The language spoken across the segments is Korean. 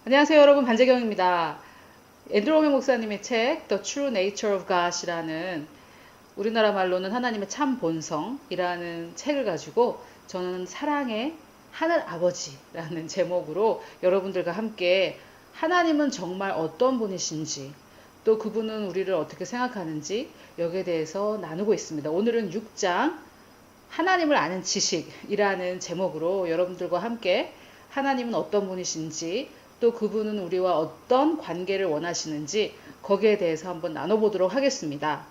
안녕하세요, 여러분. 반재경입니다. 앤드루 워홀 목사님의 책 The True Nature of God이라는, 우리나라 말로는 하나님의 참 본성이라는 책을 가지고 저는 사랑의 하늘 아버지라는 제목으로 여러분들과 함께 하나님은 정말 어떤 분이신지, 또 그분은 우리를 어떻게 생각하는지 여기에 대해서 나누고 있습니다. 오늘은 6장 하나님을 아는 지식이라는 제목으로 여러분들과 함께 하나님은 어떤 분이신지, 또 그분은 우리와 어떤 관계를 원하시는지 거기에 대해서 한번 나눠보도록 하겠습니다.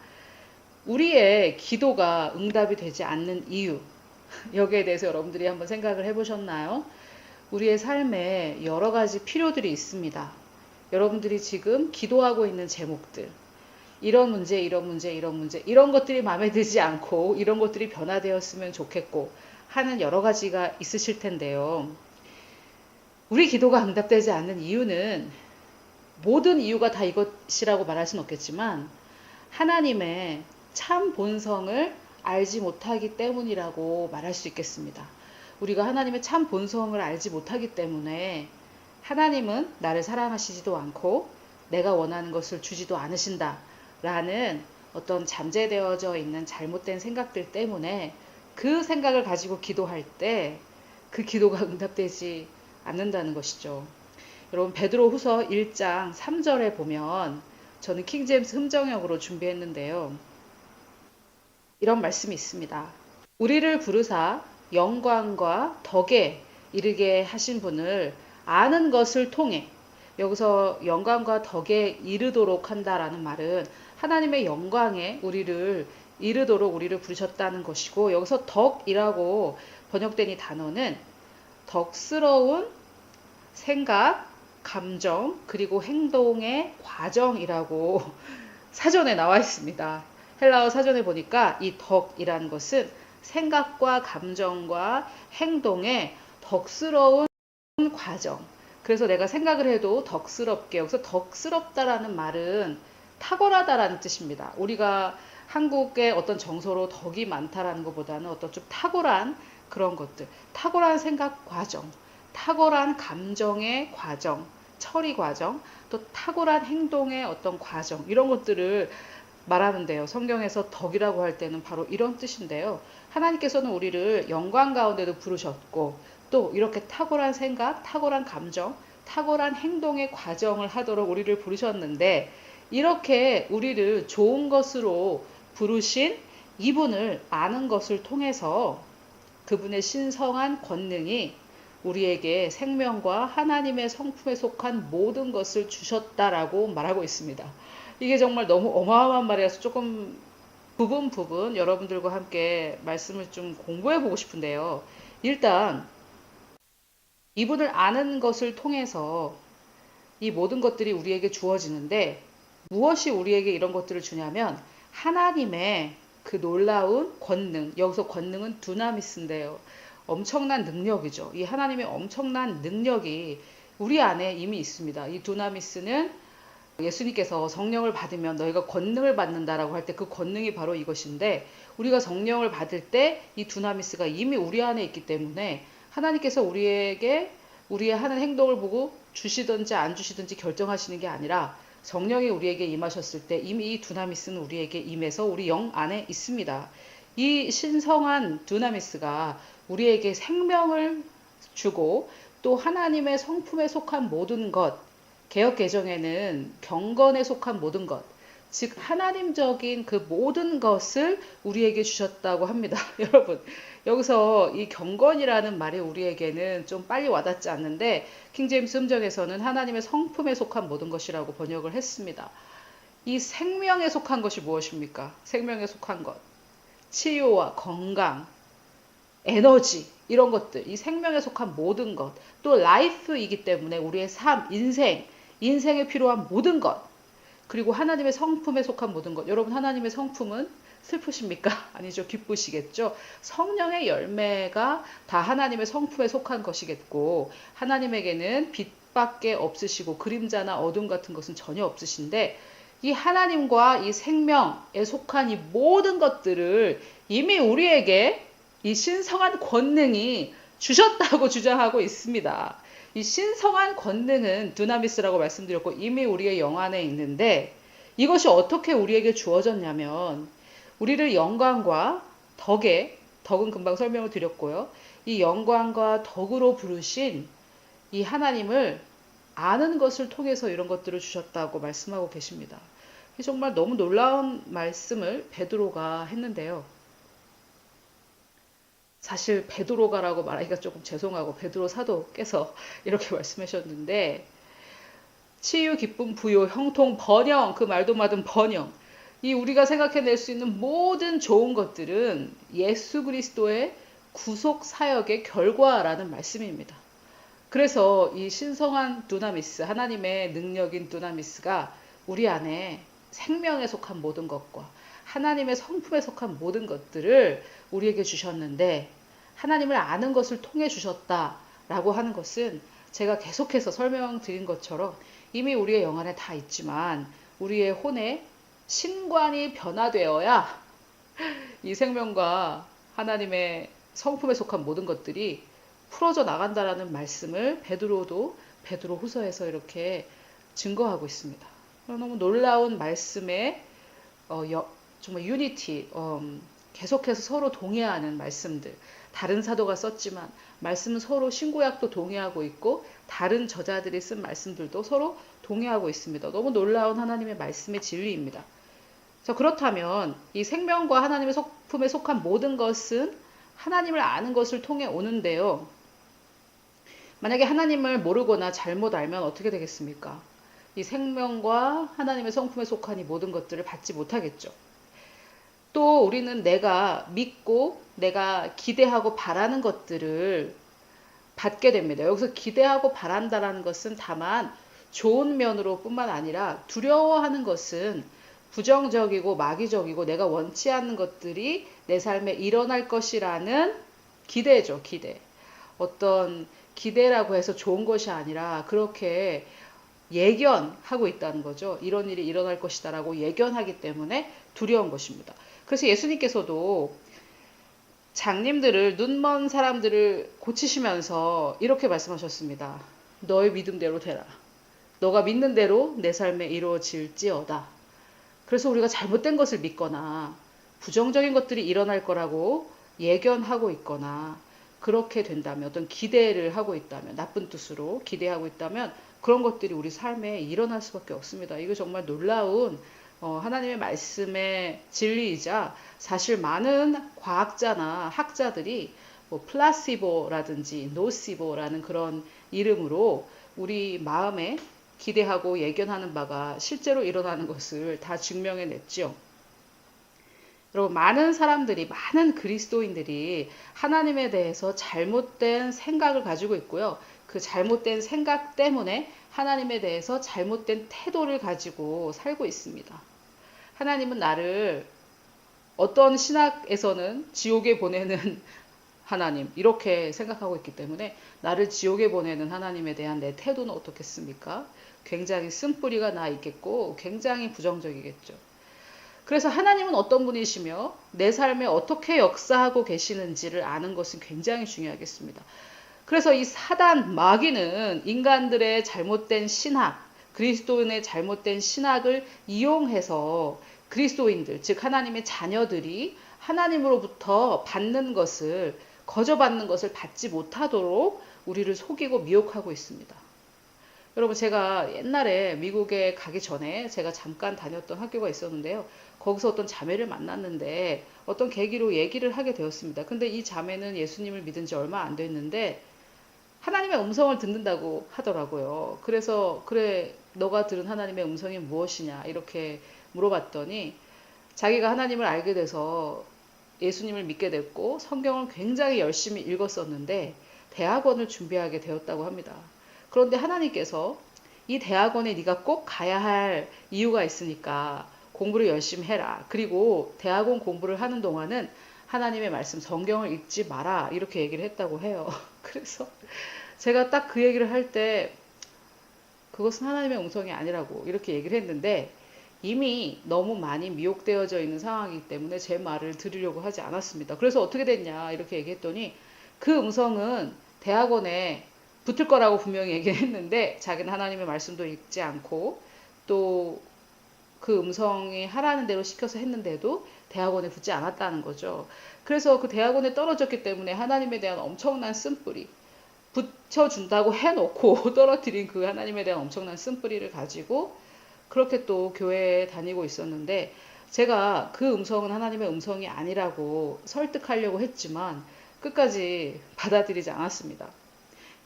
우리의 기도가 응답이 되지 않는 이유, 여기에 대해서 여러분들이 한번 생각을 해보셨나요? 우리의 삶에 여러 가지 필요들이 있습니다. 여러분들이 지금 기도하고 있는 제목들, 이런 문제, 이런 문제, 이런 문제, 이런 것들이 마음에 들지 않고 이런 것들이 변화되었으면 좋겠고 하는 여러 가지가 있으실 텐데요. 우리 기도가 응답되지 않는 이유는 모든 이유가 다 이것이라고 말할 수는 없겠지만 하나님의 참 본성을 알지 못하기 때문이라고 말할 수 있겠습니다. 우리가 하나님의 참 본성을 알지 못하기 때문에 하나님은 나를 사랑하시지도 않고 내가 원하는 것을 주지도 않으신다 라는 어떤 잠재되어져 있는 잘못된 생각들 때문에 그 생각을 가지고 기도할 때 그 기도가 응답되지 않는다는 것이죠. 여러분, 베드로후서 1장 3절에 보면, 저는 킹제임스 흠정역으로 준비했는데요, 이런 말씀이 있습니다. 우리를 부르사 영광과 덕에 이르게 하신 분을 아는 것을 통해, 여기서 영광과 덕에 이르도록 한다라는 말은 하나님의 영광에 우리를 이르도록 우리를 부르셨다는 것이고, 여기서 덕이라고 번역된 이 단어는 덕스러운 생각, 감정, 그리고 행동의 과정이라고 사전에 나와 있습니다. 헬라어 사전에 보니까 이 덕이라는 것은 생각과 감정과 행동의 덕스러운 과정. 그래서 내가 생각을 해도 덕스럽게, 여기서 덕스럽다라는 말은 탁월하다라는 뜻입니다. 우리가 한국의 어떤 정서로 덕이 많다라는 것보다는 어떤 좀 탁월한 그런 것들, 탁월한 생각 과정, 탁월한 감정의 과정, 처리 과정, 또 탁월한 행동의 어떤 과정, 이런 것들을 말하는데요. 성경에서 덕이라고 할 때는 바로 이런 뜻인데요. 하나님께서는 우리를 영광 가운데도 부르셨고, 또 이렇게 탁월한 생각, 탁월한 감정, 탁월한 행동의 과정을 하도록 우리를 부르셨는데, 이렇게 우리를 좋은 것으로 부르신 이분을 아는 것을 통해서 그분의 신성한 권능이 우리에게 생명과 하나님의 성품에 속한 모든 것을 주셨다라고 말하고 있습니다. 이게 정말 너무 어마어마한 말이라서 조금 부분 여러분들과 함께 말씀을 좀 공부해 보고 싶은데요. 일단 이분을 아는 것을 통해서 이 모든 것들이 우리에게 주어지는데, 무엇이 우리에게 이런 것들을 주냐면 하나님의 그 놀라운 권능, 여기서 권능은 두나미스인데요. 엄청난 능력이죠. 이 하나님의 엄청난 능력이 우리 안에 이미 있습니다. 이 두나미스는 예수님께서 성령을 받으면 너희가 권능을 받는다라고 할 때 그 권능이 바로 이것인데, 우리가 성령을 받을 때 이 두나미스가 이미 우리 안에 있기 때문에 하나님께서 우리에게 우리의 하는 행동을 보고 주시든지 안 주시든지 결정하시는 게 아니라 성령이 우리에게 임하셨을 때 이미 이 두나미스는 우리에게 임해서 우리 영 안에 있습니다. 이 신성한 두나미스가 우리에게 생명을 주고, 또 하나님의 성품에 속한 모든 것, 개역개정에는 경건에 속한 모든 것, 즉 하나님적인 그 모든 것을 우리에게 주셨다고 합니다. 여러분, 여기서 이 경건이라는 말이 우리에게는 좀 빨리 와닿지 않는데, 킹제임스 음정에서는 하나님의 성품에 속한 모든 것이라고 번역을 했습니다. 이 생명에 속한 것이 무엇입니까? 생명에 속한 것, 치유와 건강, 에너지, 이런 것들, 이 생명에 속한 모든 것, 또 라이프이기 때문에 우리의 삶, 인생에 필요한 모든 것, 그리고 하나님의 성품에 속한 모든 것. 여러분, 하나님의 성품은 슬프십니까? 아니죠. 기쁘시겠죠. 성령의 열매가 다 하나님의 성품에 속한 것이겠고, 하나님에게는 빛밖에 없으시고 그림자나 어둠 같은 것은 전혀 없으신데, 이 하나님과 이 생명에 속한 이 모든 것들을 이미 우리에게 이 신성한 권능이 주셨다고 주장하고 있습니다. 이 신성한 권능은 두나미스라고 말씀드렸고 이미 우리의 영 안에 있는데 이것이 어떻게 우리에게 주어졌냐면 우리를 영광과 덕은 금방 설명을 드렸고요. 이 영광과 덕으로 부르신 이 하나님을 아는 것을 통해서 이런 것들을 주셨다고 말씀하고 계십니다. 정말 너무 놀라운 말씀을 베드로가 했는데요. 사실 베드로가라고 말하기가 조금 죄송하고 베드로 사도께서 이렇게 말씀하셨는데 치유, 기쁨, 부요, 형통, 번영 그 말도 맞은 번영 이 우리가 생각해낼 수 있는 모든 좋은 것들은 예수 그리스도의 구속 사역의 결과라는 말씀입니다. 그래서 이 신성한 두나미스 하나님의 능력인 두나미스가 우리 안에 생명에 속한 모든 것과 하나님의 성품에 속한 모든 것들을 우리에게 주셨는데 하나님을 아는 것을 통해 주셨다라고 하는 것은 제가 계속해서 설명드린 것처럼 이미 우리의 영 안에 다 있지만 우리의 혼에 신관이 변화되어야 이 생명과 하나님의 성품에 속한 모든 것들이 풀어져 나간다라는 말씀을 베드로 후서에서 이렇게 증거하고 있습니다. 너무 놀라운 말씀에 정말 유니티, 계속해서 서로 동의하는 말씀들. 다른 사도가 썼지만 말씀은 서로 신구약도 동의하고 있고 다른 저자들이 쓴 말씀들도 서로 동의하고 있습니다. 너무 놀라운 하나님의 말씀의 진리입니다. 자, 그렇다면 이 생명과 하나님의 성품에 속한 모든 것은 하나님을 아는 것을 통해 오는데요. 만약에 하나님을 모르거나 잘못 알면 어떻게 되겠습니까? 이 생명과 하나님의 성품에 속한 이 모든 것들을 받지 못하겠죠. 또 우리는 내가 믿고 내가 기대하고 바라는 것들을 받게 됩니다. 여기서 기대하고 바란다라는 것은 다만 좋은 면으로 뿐만 아니라 두려워하는 것은 부정적이고 마귀적이고 내가 원치 않는 것들이 내 삶에 일어날 것이라는 기대죠. 기대. 어떤 기대라고 해서 좋은 것이 아니라 그렇게 예견하고 있다는 거죠. 이런 일이 일어날 것이다 라고 예견하기 때문에 두려운 것입니다. 그래서 예수님께서도 장님들을 눈먼 사람들을 고치시면서 이렇게 말씀하셨습니다. 너의 믿음대로 되라. 너가 믿는 대로 내 삶에 이루어질지어다. 그래서 우리가 잘못된 것을 믿거나 부정적인 것들이 일어날 거라고 예견하고 있거나 그렇게 된다면 어떤 기대를 하고 있다면 나쁜 뜻으로 기대하고 있다면 그런 것들이 우리 삶에 일어날 수밖에 없습니다. 이거 정말 놀라운 하나님의 말씀의 진리이자 사실 많은 과학자나 학자들이 뭐 플라시보라든지 노시보라는 그런 이름으로 우리 마음에 기대하고 예견하는 바가 실제로 일어나는 것을 다 증명해냈죠. 여러분 많은 사람들이 많은 그리스도인들이 하나님에 대해서 잘못된 생각을 가지고 있고요. 그 잘못된 생각 때문에 하나님에 대해서 잘못된 태도를 가지고 살고 있습니다. 하나님은 나를 어떤 신학에서는 지옥에 보내는 하나님 이렇게 생각하고 있기 때문에 나를 지옥에 보내는 하나님에 대한 내 태도는 어떻겠습니까? 굉장히 쓴뿌리가 나 있겠고 굉장히 부정적이겠죠. 그래서 하나님은 어떤 분이시며 내 삶에 어떻게 역사하고 계시는지를 아는 것은 굉장히 중요하겠습니다. 그래서 이 사단 마귀는 인간들의 잘못된 신학, 그리스도인의 잘못된 신학을 이용해서 그리스도인들, 즉 하나님의 자녀들이 하나님으로부터 받는 것을 거저받는 것을 받지 못하도록 우리를 속이고 미혹하고 있습니다. 여러분 제가 옛날에 미국에 가기 전에 제가 잠깐 다녔던 학교가 있었는데요. 거기서 어떤 자매를 만났는데 어떤 계기로 얘기를 하게 되었습니다. 근데 이 자매는 예수님을 믿은 지 얼마 안 됐는데 하나님의 음성을 듣는다고 하더라고요. 그래서 그래 너가 들은 하나님의 음성이 무엇이냐 이렇게 물어봤더니 자기가 하나님을 알게 돼서 예수님을 믿게 됐고 성경을 굉장히 열심히 읽었었는데 대학원을 준비하게 되었다고 합니다. 그런데 하나님께서 이 대학원에 네가 꼭 가야 할 이유가 있으니까 공부를 열심히 해라. 그리고 대학원 공부를 하는 동안은 하나님의 말씀 성경을 읽지 마라. 이렇게 얘기를 했다고 해요. 그래서 제가 딱 그 얘기를 할 때 그것은 하나님의 음성이 아니라고 이렇게 얘기를 했는데 이미 너무 많이 미혹되어져 있는 상황이기 때문에 제 말을 들으려고 하지 않았습니다. 그래서 어떻게 됐냐 이렇게 얘기했더니 그 음성은 대학원에 붙을 거라고 분명히 얘기를 했는데 자기는 하나님의 말씀도 읽지 않고 또 그 음성이 하라는 대로 시켜서 했는데도 대학원에 붙지 않았다는 거죠. 그래서 그 대학원에 떨어졌기 때문에 하나님에 대한 엄청난 쓴뿌리, 붙여준다고 해놓고 떨어뜨린 그 하나님에 대한 엄청난 쓴뿌리를 가지고 그렇게 또 교회에 다니고 있었는데, 제가 그 음성은 하나님의 음성이 아니라고 설득하려고 했지만 끝까지 받아들이지 않았습니다.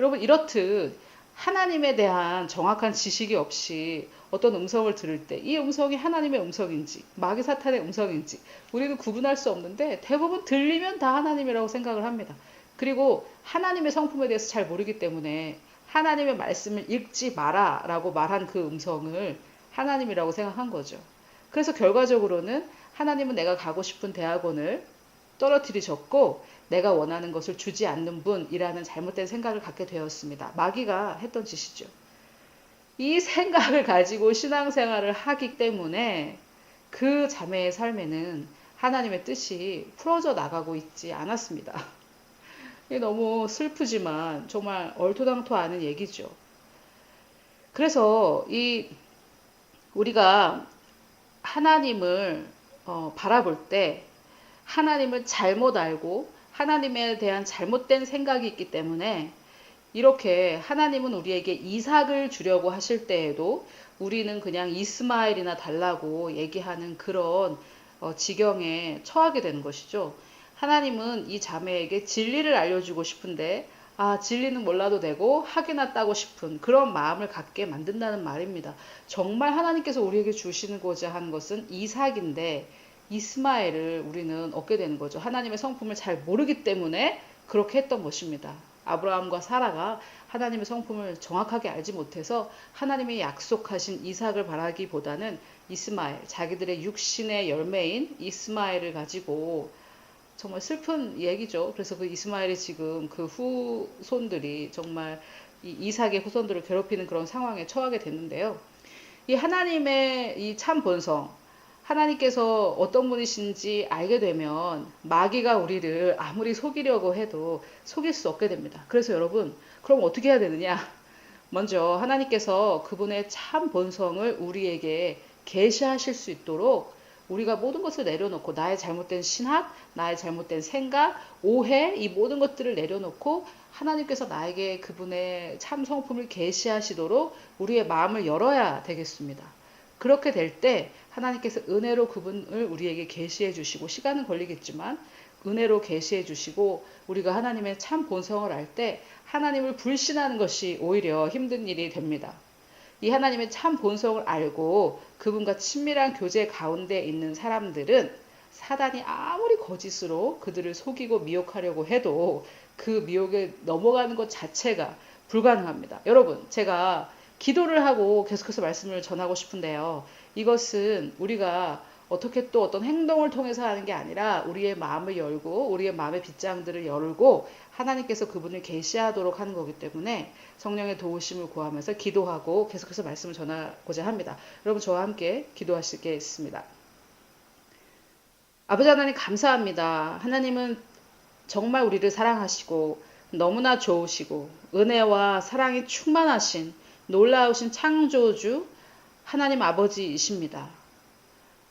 여러분, 이렇듯 하나님에 대한 정확한 지식이 없이 어떤 음성을 들을 때 이 음성이 하나님의 음성인지 마귀 사탄의 음성인지 우리는 구분할 수 없는데, 대부분 들리면 다 하나님이라고 생각을 합니다. 그리고 하나님의 성품에 대해서 잘 모르기 때문에 하나님의 말씀을 읽지 마라 라고 말한 그 음성을 하나님이라고 생각한 거죠. 그래서 결과적으로는 하나님은 내가 가고 싶은 대학원을 떨어뜨리셨고 내가 원하는 것을 주지 않는 분이라는 잘못된 생각을 갖게 되었습니다. 마귀가 했던 짓이죠. 이 생각을 가지고 신앙생활을 하기 때문에 그 자매의 삶에는 하나님의 뜻이 풀어져 나가고 있지 않았습니다. 이게 너무 슬프지만 정말 얼토당토 않은 얘기죠. 그래서 우리가 하나님을 바라볼 때 하나님을 잘못 알고 하나님에 대한 잘못된 생각이 있기 때문에 이렇게 하나님은 우리에게 이삭을 주려고 하실 때에도 우리는 그냥 이스마엘이나 달라고 얘기하는 그런 지경에 처하게 되는 것이죠. 하나님은 이 자매에게 진리를 알려주고 싶은데 진리는 몰라도 되고 학이나 따고 싶은 그런 마음을 갖게 만든다는 말입니다. 정말 하나님께서 우리에게 주시고자 하는 것은 이삭인데 이스마엘을 우리는 얻게 되는 거죠. 하나님의 성품을 잘 모르기 때문에 그렇게 했던 것입니다. 아브라함과 사라가 하나님의 성품을 정확하게 알지 못해서 하나님이 약속하신 이삭을 바라기보다는 이스마엘, 자기들의 육신의 열매인 이스마엘을 가지고, 정말 슬픈 얘기죠. 그래서 그 이스마엘이 지금 그 후손들이 정말 이삭의 후손들을 괴롭히는 그런 상황에 처하게 됐는데요. 이 하나님의 이 참 본성, 하나님께서 어떤 분이신지 알게 되면 마귀가 우리를 아무리 속이려고 해도 속일 수 없게 됩니다. 그래서 여러분, 그럼 어떻게 해야 되느냐? 먼저 하나님께서 그분의 참 본성을 우리에게 계시하실 수 있도록 우리가 모든 것을 내려놓고 나의 잘못된 신학, 나의 잘못된 생각, 오해, 이 모든 것들을 내려놓고 하나님께서 나에게 그분의 참 성품을 계시하시도록 우리의 마음을 열어야 되겠습니다. 그렇게 될 때 하나님께서 은혜로 그분을 우리에게 계시해 주시고, 시간은 걸리겠지만 은혜로 계시해 주시고, 우리가 하나님의 참 본성을 알 때 하나님을 불신하는 것이 오히려 힘든 일이 됩니다. 이 하나님의 참 본성을 알고 그분과 친밀한 교제 가운데 있는 사람들은 사단이 아무리 거짓으로 그들을 속이고 미혹하려고 해도 그 미혹에 넘어가는 것 자체가 불가능합니다. 여러분, 제가 기도를 하고 계속해서 말씀을 전하고 싶은데요. 이것은 우리가 어떻게 또 어떤 행동을 통해서 하는 게 아니라 우리의 마음을 열고 우리의 마음의 빗장들을 열고 하나님께서 그분을 계시하도록 하는 거기 때문에 성령의 도우심을 구하면서 기도하고 계속해서 말씀을 전하고자 합니다. 여러분, 저와 함께 기도하시겠습니다. 아버지 하나님, 감사합니다. 하나님은 정말 우리를 사랑하시고 너무나 좋으시고 은혜와 사랑이 충만하신 놀라우신 창조주 하나님 아버지이십니다.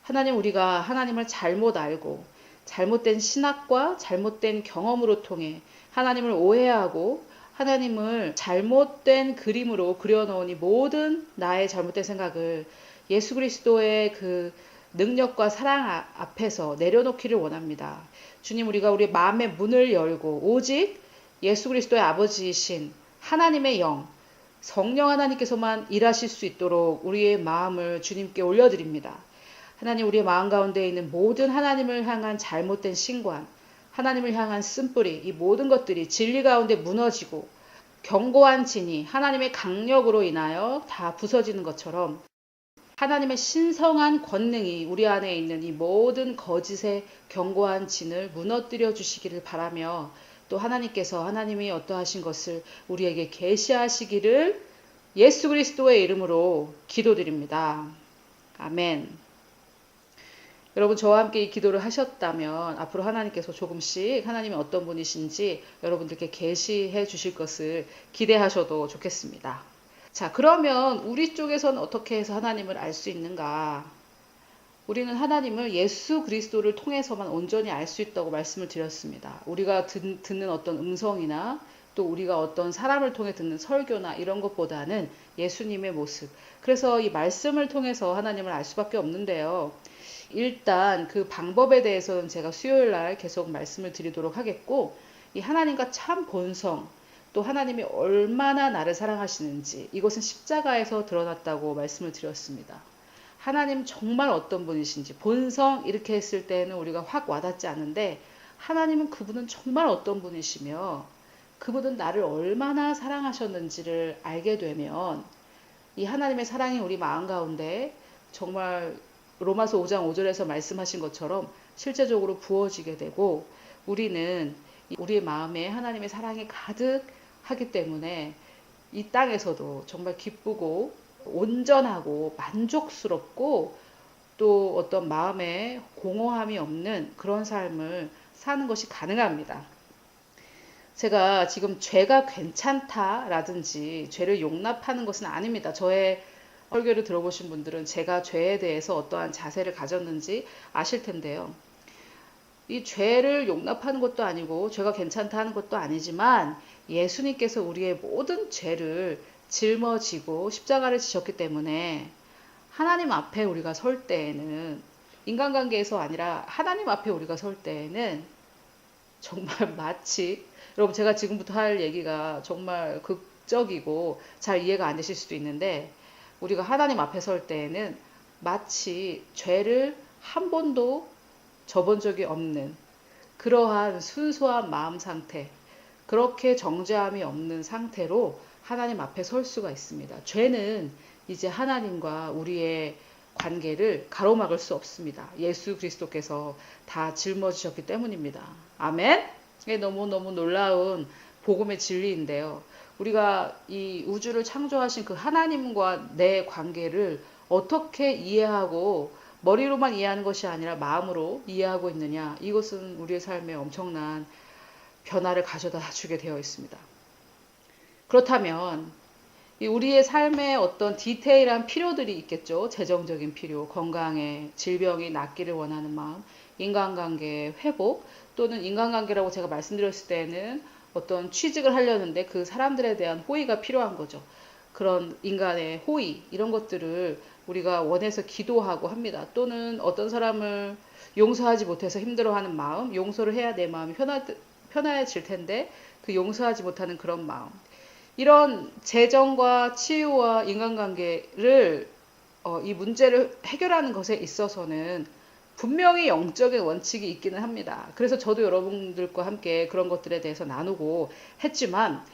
하나님, 우리가 하나님을 잘못 알고 잘못된 신학과 잘못된 경험으로 통해 하나님을 오해하고 하나님을 잘못된 그림으로 그려놓은 이 모든 나의 잘못된 생각을 예수 그리스도의 그 능력과 사랑 앞에서 내려놓기를 원합니다. 주님, 우리가 우리 마음의 문을 열고 오직 예수 그리스도의 아버지이신 하나님의 영, 성령 하나님께서만 일하실 수 있도록 우리의 마음을 주님께 올려드립니다. 하나님, 우리의 마음 가운데 있는 모든 하나님을 향한 잘못된 신관, 하나님을 향한 쓴뿌리, 이 모든 것들이 진리 가운데 무너지고 견고한 진이 하나님의 강력으로 인하여 다 부서지는 것처럼 하나님의 신성한 권능이 우리 안에 있는 이 모든 거짓의 견고한 진을 무너뜨려 주시기를 바라며, 또 하나님께서 하나님이 어떠하신 것을 우리에게 계시하시기를 예수 그리스도의 이름으로 기도드립니다. 아멘. 여러분 저와 함께 이 기도를 하셨다면 앞으로 하나님께서 조금씩 하나님이 어떤 분이신지 여러분들께 계시해 주실 것을 기대하셔도 좋겠습니다. 자, 그러면 우리 쪽에서는 어떻게 해서 하나님을 알 수 있는가? 우리는 하나님을 예수 그리스도를 통해서만 온전히 알 수 있다고 말씀을 드렸습니다. 우리가 듣는 어떤 음성이나 또 우리가 어떤 사람을 통해 듣는 설교나 이런 것보다는 예수님의 모습. 그래서 이 말씀을 통해서 하나님을 알 수밖에 없는데요. 일단 그 방법에 대해서는 제가 수요일 날 계속 말씀을 드리도록 하겠고, 이 하나님과 참 본성, 또 하나님이 얼마나 나를 사랑하시는지 이것은 십자가에서 드러났다고 말씀을 드렸습니다. 하나님 정말 어떤 분이신지 본성 이렇게 했을 때는 우리가 확 와닿지 않은데, 하나님은 그분은 정말 어떤 분이시며 그분은 나를 얼마나 사랑하셨는지를 알게 되면 이 하나님의 사랑이 우리 마음 가운데 정말 로마서 5장 5절에서 말씀하신 것처럼 실제적으로 부어지게 되고, 우리는 우리의 마음에 하나님의 사랑이 가득하기 때문에 이 땅에서도 정말 기쁘고 온전하고 만족스럽고 또 어떤 마음에 공허함이 없는 그런 삶을 사는 것이 가능합니다. 제가 지금 죄가 괜찮다라든지 죄를 용납하는 것은 아닙니다. 저의 설교를 들어보신 분들은 제가 죄에 대해서 어떠한 자세를 가졌는지 아실 텐데요. 이 죄를 용납하는 것도 아니고 죄가 괜찮다 하는 것도 아니지만, 예수님께서 우리의 모든 죄를 짊어지고 십자가를 지셨기 때문에 하나님 앞에 우리가 설 때에는, 인간관계에서 아니라 하나님 앞에 우리가 설 때에는 정말 마치, 여러분 제가 지금부터 할 얘기가 정말 극적이고 잘 이해가 안 되실 수도 있는데, 우리가 하나님 앞에 설 때에는 마치 죄를 한 번도 져본 적이 없는 그러한 순수한 마음 상태, 그렇게 정죄함이 없는 상태로 하나님 앞에 설 수가 있습니다. 죄는 이제 하나님과 우리의 관계를 가로막을 수 없습니다. 예수 그리스도께서 다 짊어지셨기 때문입니다. 아멘? 이게 너무너무 놀라운 복음의 진리인데요. 우리가 이 우주를 창조하신 그 하나님과 내 관계를 어떻게 이해하고 머리로만 이해하는 것이 아니라 마음으로 이해하고 있느냐, 이것은 우리의 삶에 엄청난 변화를 가져다 주게 되어 있습니다. 그렇다면 우리의 삶에 어떤 디테일한 필요들이 있겠죠. 재정적인 필요, 건강에 질병이 낫기를 원하는 마음, 인간관계의 회복, 또는 인간관계라고 제가 말씀드렸을 때는 어떤 취직을 하려는데 그 사람들에 대한 호의가 필요한 거죠. 그런 인간의 호의, 이런 것들을 우리가 원해서 기도하고 합니다. 또는 어떤 사람을 용서하지 못해서 힘들어하는 마음, 용서를 해야 내 마음이 편해질 텐데 그 용서하지 못하는 그런 마음, 이런 재정과 치유와 인간관계를 이 문제를 해결하는 것에 있어서는 분명히 영적인 원칙이 있기는 합니다. 그래서 저도 여러분들과 함께 그런 것들에 대해서 나누고 했지만,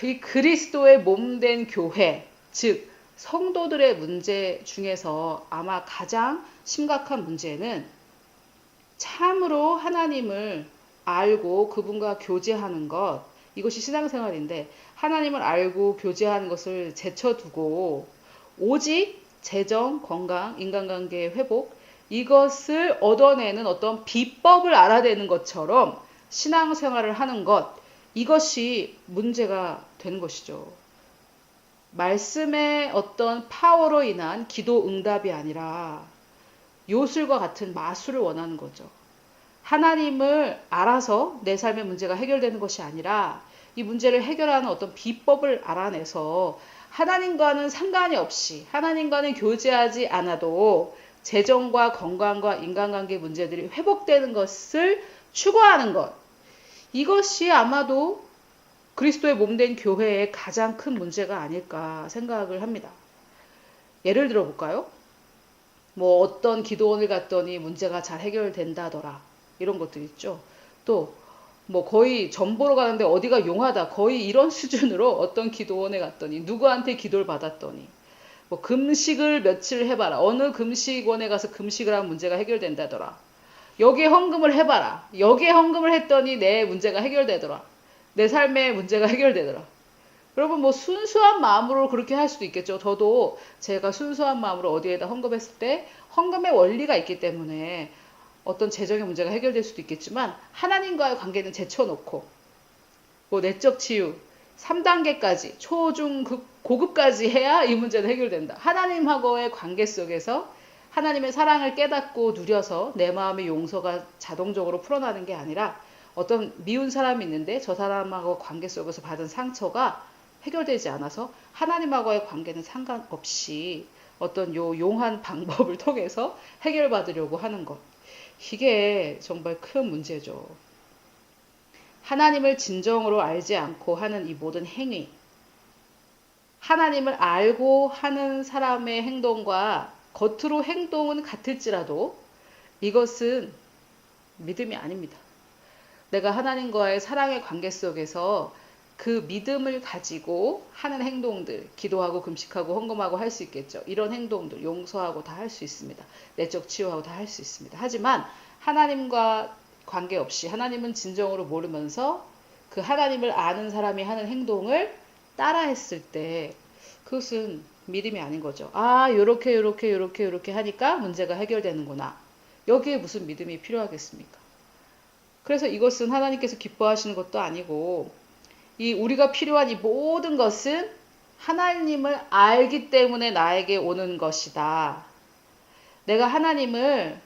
이 그리스도의 몸된 교회, 즉 성도들의 문제 중에서 아마 가장 심각한 문제는 참으로 하나님을 알고 그분과 교제하는 것, 이것이 신앙생활인데, 하나님을 알고 교제하는 것을 제쳐두고 오직 재정, 건강, 인간관계의 회복, 이것을 얻어내는 어떤 비법을 알아내는 것처럼 신앙생활을 하는 것, 이것이 문제가 되는 것이죠. 말씀의 어떤 파워로 인한 기도 응답이 아니라 요술과 같은 마술을 원하는 거죠. 하나님을 알아서 내 삶의 문제가 해결되는 것이 아니라 이 문제를 해결하는 어떤 비법을 알아내서 하나님과는 상관이 없이, 하나님과는 교제하지 않아도 재정과 건강과 인간관계 문제들이 회복되는 것을 추구하는 것, 이것이 아마도 그리스도의 몸된 교회의 가장 큰 문제가 아닐까 생각을 합니다. 예를 들어 볼까요? 뭐 어떤 기도원을 갔더니 문제가 잘 해결된다더라, 이런 것들 있죠. 또 뭐 거의 점 보러 가는데 어디가 용하다, 거의 이런 수준으로 어떤 기도원에 갔더니, 누구한테 기도를 받았더니, 뭐 금식을 며칠 해봐라, 어느 금식원에 가서 금식을 하면 문제가 해결된다더라, 여기에 헌금을 해봐라, 여기에 헌금을 했더니 내 문제가 해결되더라, 내 삶의 문제가 해결되더라. 여러분 뭐 순수한 마음으로 그렇게 할 수도 있겠죠. 저도 제가 순수한 마음으로 어디에다 헌금했을 때 헌금의 원리가 있기 때문에 어떤 재정의 문제가 해결될 수도 있겠지만 하나님과의 관계는 제쳐놓고 뭐 내적 치유 3단계까지 초중 고급까지 해야 이 문제는 해결된다. 하나님하고의 관계 속에서 하나님의 사랑을 깨닫고 누려서 내 마음의 용서가 자동적으로 풀어나는 게 아니라 어떤 미운 사람이 있는데 저 사람하고 관계 속에서 받은 상처가 해결되지 않아서 하나님하고의 관계는 상관없이 어떤 용한 방법을 통해서 해결받으려고 하는 것. 이게 정말 큰 문제죠. 하나님을 진정으로 알지 않고 하는 이 모든 행위, 하나님을 알고 하는 사람의 행동과 겉으로 행동은 같을지라도 이것은 믿음이 아닙니다. 내가 하나님과의 사랑의 관계 속에서 그 믿음을 가지고 하는 행동들, 기도하고 금식하고 헌금하고 할 수 있겠죠. 이런 행동들, 용서하고 다 할 수 있습니다. 내적 치유하고 다 할 수 있습니다. 하지만 하나님과 관계없이 하나님은 진정으로 모르면서 그 하나님을 아는 사람이 하는 행동을 따라했을 때 그것은 믿음이 아닌 거죠. 아, 요렇게 하니까 문제가 해결되는구나. 여기에 무슨 믿음이 필요하겠습니까? 그래서 이것은 하나님께서 기뻐하시는 것도 아니고 이 우리가 필요한 이 모든 것은 하나님을 알기 때문에 나에게 오는 것이다. 내가 하나님을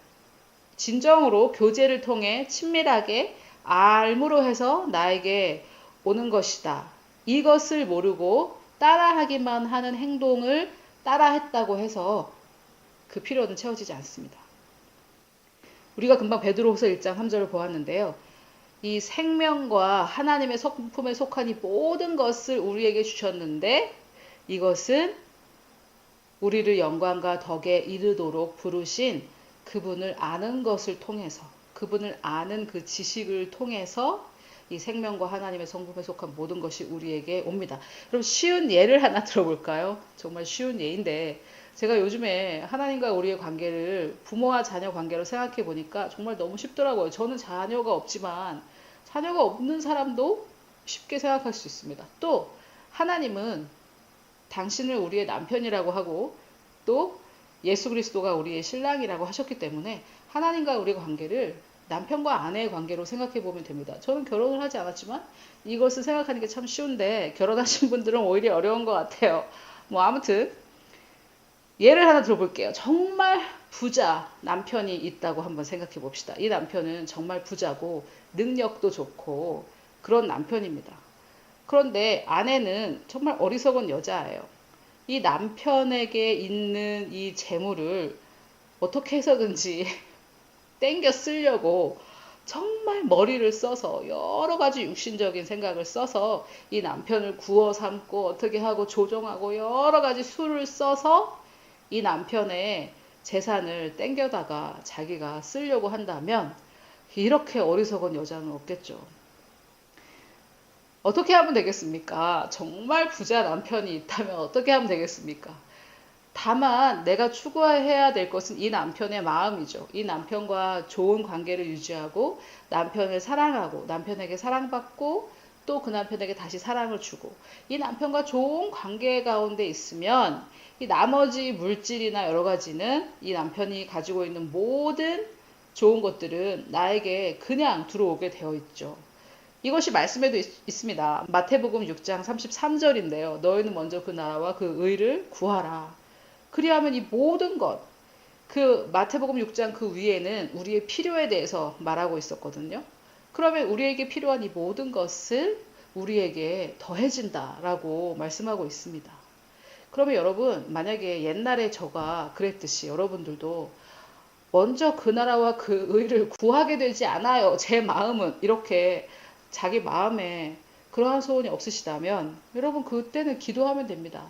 진정으로 교제를 통해 친밀하게 알므로 해서 나에게 오는 것이다. 이것을 모르고 따라하기만 하는 행동을 따라했다고 해서 그 필요는 채워지지 않습니다. 우리가 금방 베드로후서 1장 3절을 보았는데요. 이 생명과 하나님의 성품에 속한 이 모든 것을 우리에게 주셨는데 이것은 우리를 영광과 덕에 이르도록 부르신 그분을 아는 것을 통해서, 그분을 아는 그 지식을 통해서 이 생명과 하나님의 성품에 속한 모든 것이 우리에게 옵니다. 그럼 쉬운 예를 하나 들어볼까요? 정말 쉬운 예인데 제가 요즘에 하나님과 우리의 관계를 부모와 자녀 관계로 생각해 보니까 정말 너무 쉽더라고요. 저는 자녀가 없지만 자녀가 없는 사람도 쉽게 생각할 수 있습니다. 또 하나님은 당신을 우리의 남편이라고 하고 또 예수 그리스도가 우리의 신랑이라고 하셨기 때문에 하나님과 우리의 관계를 남편과 아내의 관계로 생각해 보면 됩니다. 저는 결혼을 하지 않았지만 이것을 생각하는 게 참 쉬운데 결혼하신 분들은 오히려 어려운 것 같아요. 뭐 아무튼 예를 하나 들어볼게요. 정말 부자 남편이 있다고 한번 생각해 봅시다. 이 남편은 정말 부자고 능력도 좋고 그런 남편입니다. 그런데 아내는 정말 어리석은 여자예요. 이 남편에게 있는 이 재물을 어떻게 해서든지 땡겨 쓰려고 정말 머리를 써서 여러 가지 육신적인 생각을 써서 이 남편을 구워 삶고 어떻게 하고 조종하고 여러 가지 수를 써서 이 남편의 재산을 땡겨다가 자기가 쓰려고 한다면 이렇게 어리석은 여자는 없겠죠. 어떻게 하면 되겠습니까? 정말 부자 남편이 있다면 어떻게 하면 되겠습니까? 다만 내가 추구해야 될 것은 이 남편의 마음이죠. 이 남편과 좋은 관계를 유지하고 남편을 사랑하고 남편에게 사랑받고 또 그 남편에게 다시 사랑을 주고 이 남편과 좋은 관계 가운데 있으면 이 나머지 물질이나 여러 가지는 이 남편이 가지고 있는 모든 좋은 것들은 나에게 그냥 들어오게 되어 있죠. 이것이 말씀에도 있습니다. 마태복음 6장 33절인데요. 너희는 먼저 그 나라와 그 의를 구하라. 그리하면 이 모든 것, 그 마태복음 6장 그 위에는 우리의 필요에 대해서 말하고 있었거든요. 그러면 우리에게 필요한 이 모든 것을 우리에게 더해진다라고 말씀하고 있습니다. 그러면 여러분, 만약에 옛날에 저가 그랬듯이 여러분들도 먼저 그 나라와 그 의를 구하게 되지 않아요. 제 마음은 이렇게 자기 마음에 그러한 소원이 없으시다면 여러분 그때는 기도하면 됩니다.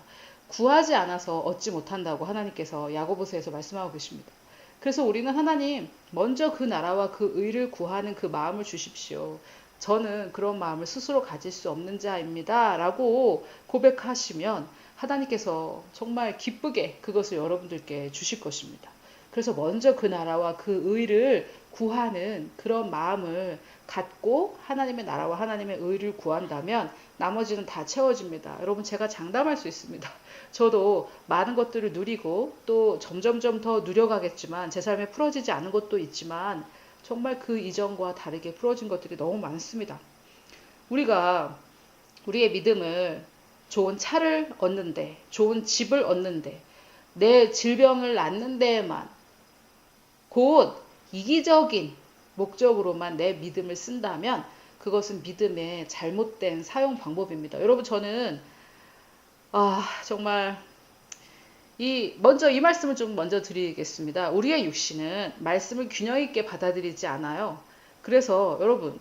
구하지 않아서 얻지 못한다고 하나님께서 야고보서에서 말씀하고 계십니다. 그래서 우리는 하나님 먼저 그 나라와 그 의를 구하는 그 마음을 주십시오. 저는 그런 마음을 스스로 가질 수 없는 자입니다. 라고 고백하시면 하나님께서 정말 기쁘게 그것을 여러분들께 주실 것입니다. 그래서 먼저 그 나라와 그 의를 구하는 그런 마음을 갖고 하나님의 나라와 하나님의 의를 구한다면 나머지는 다 채워집니다. 여러분, 제가 장담할 수 있습니다. 저도 많은 것들을 누리고 또 점점점 더 누려가겠지만 제 삶에 풀어지지 않은 것도 있지만 정말 그 이전과 다르게 풀어진 것들이 너무 많습니다. 우리가 우리의 믿음을 좋은 차를 얻는데, 좋은 집을 얻는데, 내 질병을 낫는 데에만 곧 이기적인 목적으로만 내 믿음을 쓴다면 그것은 믿음의 잘못된 사용 방법입니다. 여러분, 저는 정말 먼저 이 말씀을 좀 먼저 드리겠습니다. 우리의 육신은 말씀을 균형 있게 받아들이지 않아요. 그래서 여러분,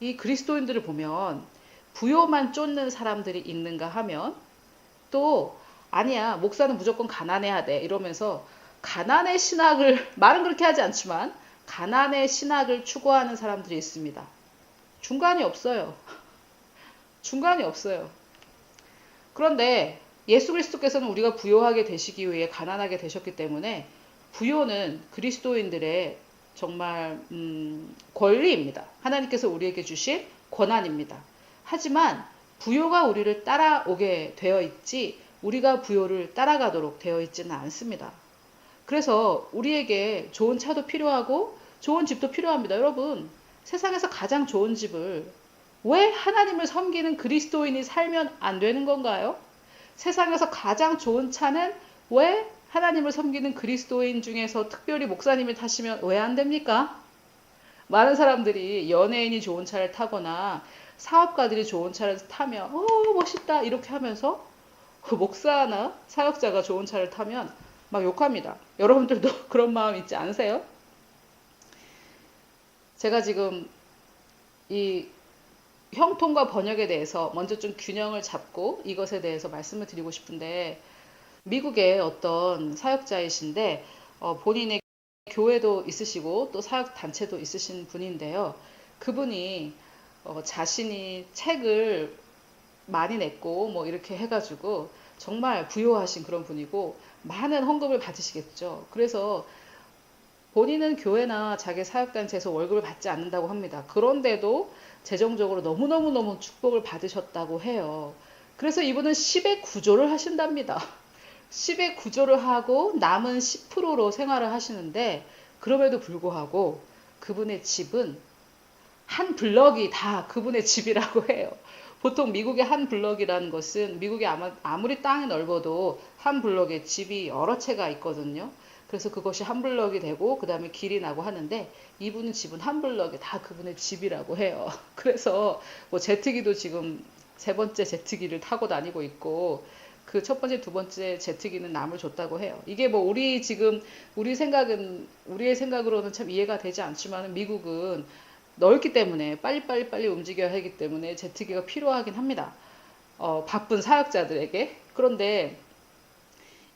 이 그리스도인들을 보면 부요만 쫓는 사람들이 있는가 하면 또 아니야, 목사는 무조건 가난해야 돼 이러면서 가난의 신학을 말은 그렇게 하지 않지만 가난의 신학을 추구하는 사람들이 있습니다. 중간이 없어요. 중간이 없어요. 그런데 예수 그리스도께서는 우리가 부요하게 되시기 위해 가난하게 되셨기 때문에 부요는 그리스도인들의 정말 권리입니다. 하나님께서 우리에게 주신 권한입니다. 하지만 부요가 우리를 따라오게 되어 있지 우리가 부요를 따라가도록 되어 있지는 않습니다. 그래서 우리에게 좋은 차도 필요하고 좋은 집도 필요합니다. 여러분, 세상에서 가장 좋은 집을 왜 하나님을 섬기는 그리스도인이 살면 안 되는 건가요? 세상에서 가장 좋은 차는 왜 하나님을 섬기는 그리스도인 중에서 특별히 목사님이 타시면 왜 안 됩니까? 많은 사람들이 연예인이 좋은 차를 타거나 사업가들이 좋은 차를 타면 멋있다 이렇게 하면서 그 목사나 사역자가 좋은 차를 타면 막 욕합니다. 여러분들도 그런 마음 있지 않으세요? 제가 지금 이 형통과 번역에 대해서 먼저 좀 균형을 잡고 이것에 대해서 말씀을 드리고 싶은데, 미국의 어떤 사역자이신데 본인의 교회도 있으시고 또 사역 단체도 있으신 분인데요. 그분이 자신이 책을 많이 냈고 뭐 이렇게 해가지고 정말 부유하신 그런 분이고 많은 헌금을 받으시겠죠. 그래서 본인은 교회나 자기 사역단체에서 월급을 받지 않는다고 합니다. 그런데도 재정적으로 너무너무 축복을 받으셨다고 해요. 그래서 이분은 10의 구조를 하신답니다. 10의 구조를 하고 남은 10%로 생활을 하시는데, 그럼에도 불구하고 그분의 집은 한 블럭이 다 그분의 집이라고 해요. 보통 미국의 한 블럭이라는 것은 미국이 아무리 땅이 넓어도 한 블럭에 집이 여러 채가 있거든요. 그래서 그것이 한 블럭이 되고 그 다음에 길이 나고 하는데, 이분은 집은 한 블럭이 다 그분의 집이라고 해요. 그래서 뭐 제트기도 지금 세 번째 제트기를 타고 다니고 있고, 그 첫 번째, 두 번째 제트기는 남을 줬다고 해요. 이게 뭐 우리의 생각으로는 참 이해가 되지 않지만 미국은 넓기 때문에 빨리 움직여야 하기 때문에 제트기가 필요하긴 합니다. 바쁜 사역자들에게. 그런데